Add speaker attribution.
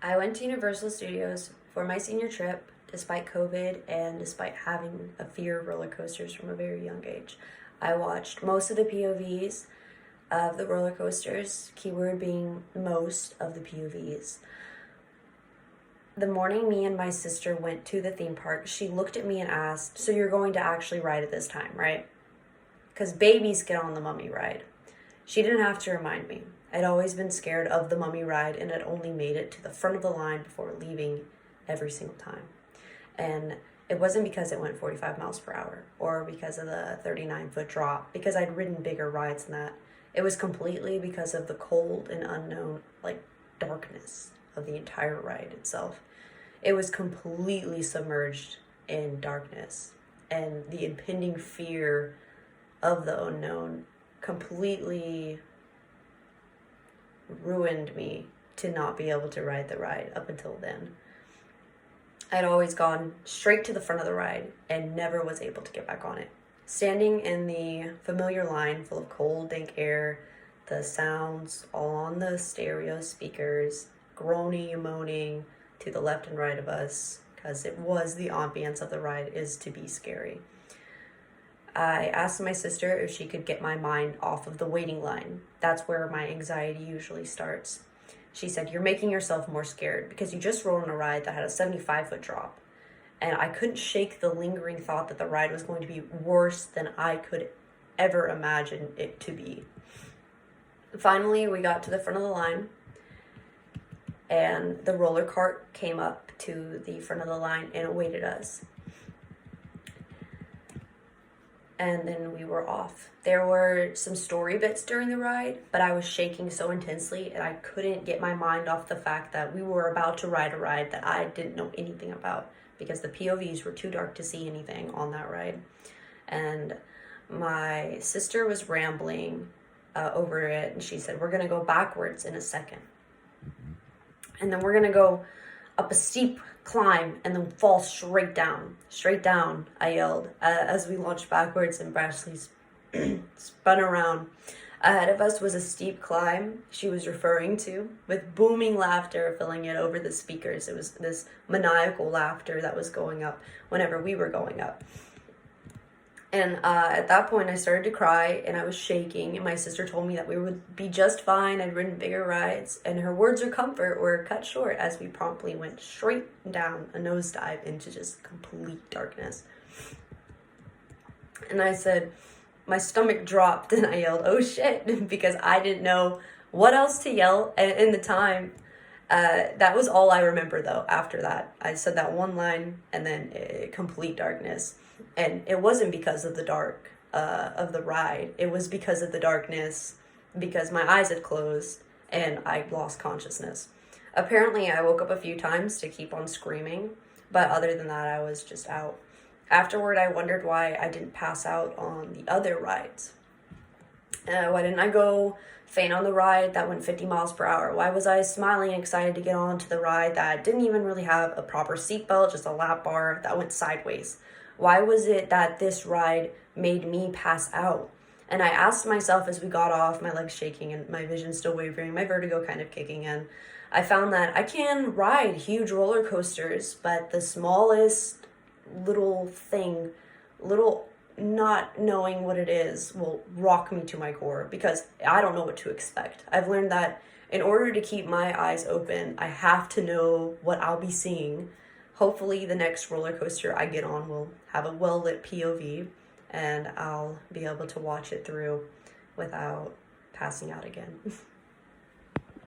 Speaker 1: I went to Universal Studios for my senior trip, despite COVID and despite having a fear of roller coasters from a very young age. I watched most of the POVs of the roller coasters, keyword being most of the POVs. The morning me and my sister went to the theme park, she looked at me and asked, "So you're going to actually ride it this time, right?" Because babies get on the Mummy ride. She didn't have to remind me. I'd always been scared of the Mummy ride and had only made it to the front of the line before leaving every single time. And it wasn't because it went 45 miles per hour or because of the 39-foot drop, because I'd ridden bigger rides than that. It was completely because of the cold and unknown, darkness of the entire ride itself. It was completely submerged in darkness, and the impending fear of the unknown completely ruined me to not be able to ride the ride up until then. I'd always gone straight to the front of the ride and never was able to get back on it. Standing in the familiar line full of cold, dank air, the sounds all on the stereo speakers, groaning and moaning to the left and right of us, because it was the ambience of the ride, is to be scary. I asked my sister if she could get my mind off of the waiting line. That's where my anxiety usually starts. She said, "You're making yourself more scared because you just rode on a ride that had a 75-foot drop." And I couldn't shake the lingering thought that the ride was going to be worse than I could ever imagine it to be. Finally, we got to the front of the line, and the roller cart came up to the front of the line and awaited us. And then we were off. There were some story bits during the ride, but I was shaking so intensely and I couldn't get my mind off the fact that we were about to ride a ride that I didn't know anything about, because the POVs were too dark to see anything on that ride. And my sister was rambling over it, and she said, "We're gonna go backwards in a second. And then we're gonna go up a steep climb and then fall straight down." "Straight down," I yelled as we launched backwards and Brashley spun around. Ahead of us was a steep climb she was referring to, with booming laughter filling it over the speakers. It was this maniacal laughter that was going up whenever we were going up. And at that point, I started to cry and I was shaking. And my sister told me that we would be just fine. I'd ridden bigger rides. And her words of comfort were cut short as we promptly went straight down a nosedive into just complete darkness. And I said, my stomach dropped and I yelled, "Oh shit," because I didn't know what else to yell. And in the time, that was all I remember though. After that, I said that one line and then complete darkness. And it wasn't because of the dark of the ride. It was because of the darkness, because my eyes had closed and I lost consciousness. Apparently, I woke up a few times to keep on screaming, but other than that, I was just out. Afterward, I wondered why I didn't pass out on the other rides. Why didn't I go faint on the ride that went 50 miles per hour? Why was I smiling and excited to get onto the ride that didn't even really have a proper seatbelt, just a lap bar that went sideways? Why was it that this ride made me pass out? And I asked myself as we got off, my legs shaking and my vision still wavering, my vertigo kind of kicking in. I found that I can ride huge roller coasters, but the smallest little thing, little not knowing what it is, will rock me to my core because I don't know what to expect. I've learned that in order to keep my eyes open, I have to know what I'll be seeing. Hopefully the next roller coaster I get on will have a well-lit POV and I'll be able to watch it through without passing out again.